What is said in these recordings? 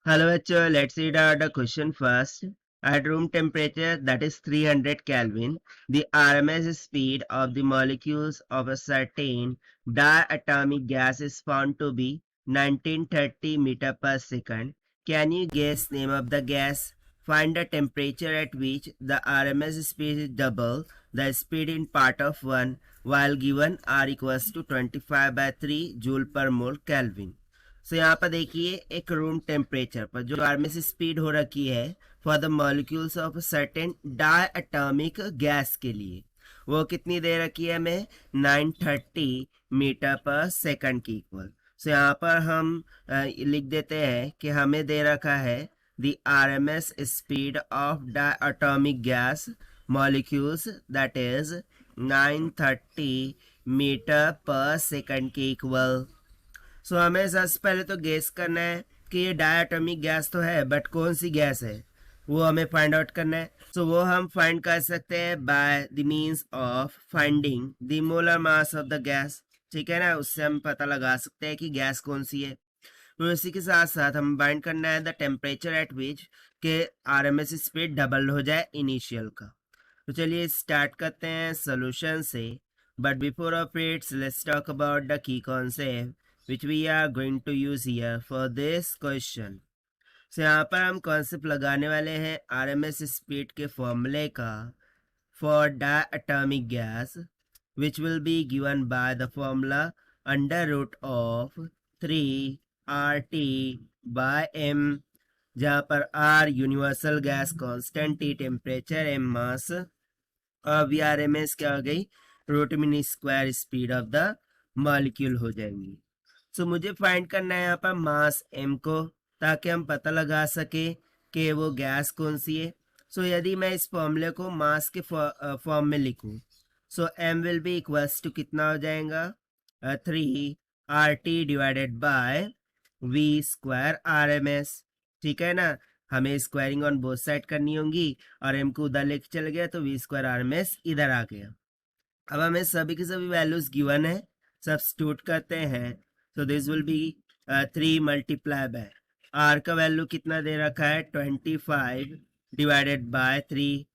Hello, HR. Let's read out the question first. At room temperature, that is 300 Kelvin, the RMS speed of the molecules of a certain diatomic gas is found to be 1930 meter per second. Can you guess name of the gas? Find the temperature at which the RMS speed is double the speed in part of 1 while given R equals to 25 by 3 joule per mole Kelvin. सो यहाँ पर देखिए एक room temperature पर जो RMS speed हो रखी है for the molecules of certain diatomic gas के लिए वो कितनी दे रखी है हमें 930 मीटर पर सेकंड की इक्वल। सो यहाँ पर हम लिख देते हैं कि हमें दे रखा है the RMS speed of diatomic gas molecules that is 930 metre per second की इक्वल। सो हमें सबसे पहले तो गेस करना है कि ये डायटॉमिक गैस तो है बट कौन सी गैस है वो हमें फाइंड आउट करना है। सो वो हम फाइंड कर सकते हैं by the means of finding the molar mass of the gas. ठीक है ना, उससे हम पता लगा सकते हैं कि गैस कौन सी है। तो इसी के साथ साथ हम फाइंड करना है द टेम्परेचर एट विच के आरएमएस स्पीड डबल हो जाए इनिशियल का। तो चलिए स्टार्ट करते हैं सोल्यूशन से, but before of its let's talk about the key concept which we are going to use here for this question. So यहाँ पर हम कॉन्सेप्ट लगाने वाले हैं RMS स्पीड के फॉर्मूले का for diatomic gas which will be given by the formula under root of 3 RT by M, जहाँ पर R universal gas constant, T temperature, M mass और VRMS क्या हो गई root mean square speed of the molecule हो जाएंगी। सो मुझे find करना है यहाँ पर मास m को ताकि हम पता लगा सके कि वो गैस कौन सी है। सो यदि मैं इस फॉर्मूले को मास के फॉर्म में लिखूं so m will be equals to कितना हो जाएगा 3RT divided by v square RMS। ठीक है ना, हमें स्क्वायरिंग ऑन बोथ साइड करनी होगी और m को उधर लेके चल गया तो v स्क्वायर RMS इधर आ गया। अब हमें सभी की सभी वैल्यूज गिवन है, सब्स्टिट्यूट करते हैं। So this will be 3 multiply by R का वैल्यू कितना दे रखा है 25 divided by 3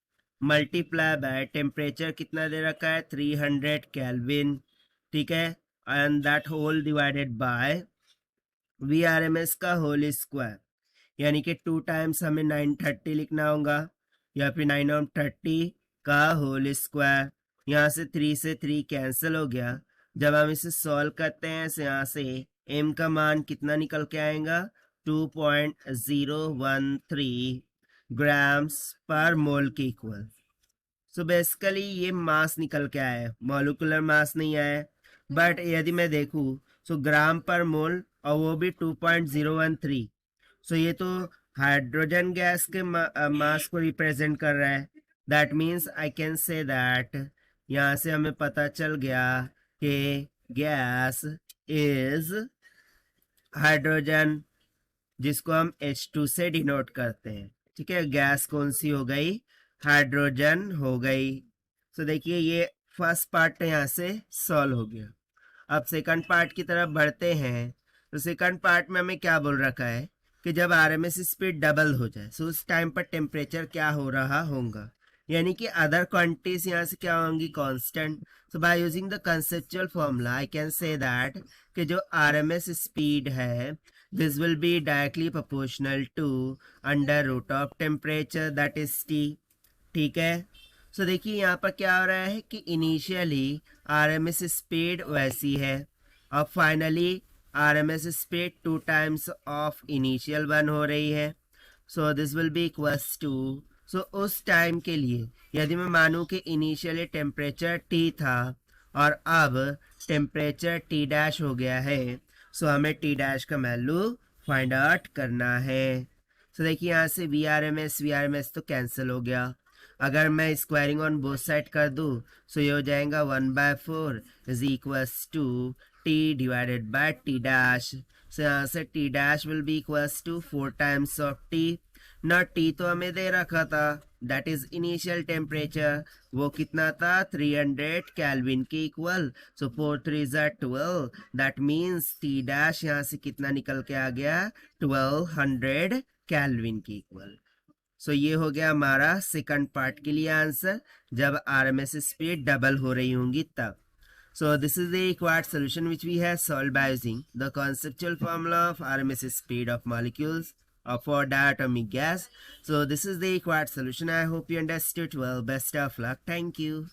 multiply by temperature कितना दे रखा है 300 केल्विन। ठीक है, and that whole divided by VRMS का होल स्क्वायर, यानी कि 2 टाइम्स हमें 930 लिखना होगा या फिर 930 का होल स्क्वायर। यहाँ से 3 से 3 कैंसिल हो गया। जब हम इसे सॉल्व करते हैं तो यहाँ से m का मान कितना निकल के आएगा 2.013 ग्राम्स पर मोल के इक्वल। सो बेसिकली ये मास निकल के आया है, मॉलिक्यूलर मास नहीं आया। बट यदि मैं देखूँ सो ग्राम पर मोल और वो भी 2.013। सो ये तो हाइड्रोजन गैस के मास को रिप्रेजेंट कर रहा है। That means I can say that यहाँ से हमें पता चल गया कि गैस इज हाइड्रोजन, जिसको हम H2 से डिनोट करते हैं। ठीक है, गैस कौन सी हो गई हाइड्रोजन हो गई। सो देखिए ये फर्स्ट पार्ट यहाँ से सॉल्व हो गया। अब सेकंड पार्ट की तरफ बढ़ते हैं। तो सेकंड पार्ट में हमें क्या बोल रखा है कि जब आरएमएस स्पीड डबल हो जाए सो उस टाइम पर टेम्परेचर क्या हो रहा होगा, यानी कि अदर क्वांटिटीज यहाँ से क्या होंगी constant. So by using the conceptual formula I can say that कि जो आरएमएस स्पीड है this will be directly proportional to under root of temperature that is T। ठीक है, सो देखिए यहाँ पर क्या हो रहा है कि इनिशियली आरएमएस स्पीड वैसी है और finally RMS speed 2 times of initial 1 हो रही है। So this will be equals to, so उस टाइम के लिए यदि मैं मानूं कि इनिशियली टेम्परेचर T था और अब टेम्परेचर T डैश हो गया है, सो हमें T डैश का वैल्यू फाइंड आउट करना है। सो देखिए यहाँ से वी आर एम एस तो कैंसिल हो गया। अगर मैं स्क्वायरिंग ऑन बोथ साइड कर दूं सो ये हो जाएगा 1/4 is equals to T divided by T dash. So यहाँ से T dash will be equals to 4 times of T ना टी तो हमें दे रखा था, दैट इज इनिशियल टेम्परेचर, वो कितना था 300 केल्विन के equal. So 4 3 12, that means T dash यहाँ से कितना निकल के आ गया 1200 केल्विन के इक्वल। सो ये हो गया हमारा सेकंड पार्ट के लिए आंसर, जब आरएमएस स्पीड डबल हो रही होंगी तब। So this is the required solution which we have solved by using the conceptual formula of RMS speed of molecules for diatomic gas. So this is the required solution. I hope you understood well. Best of luck. Thank you.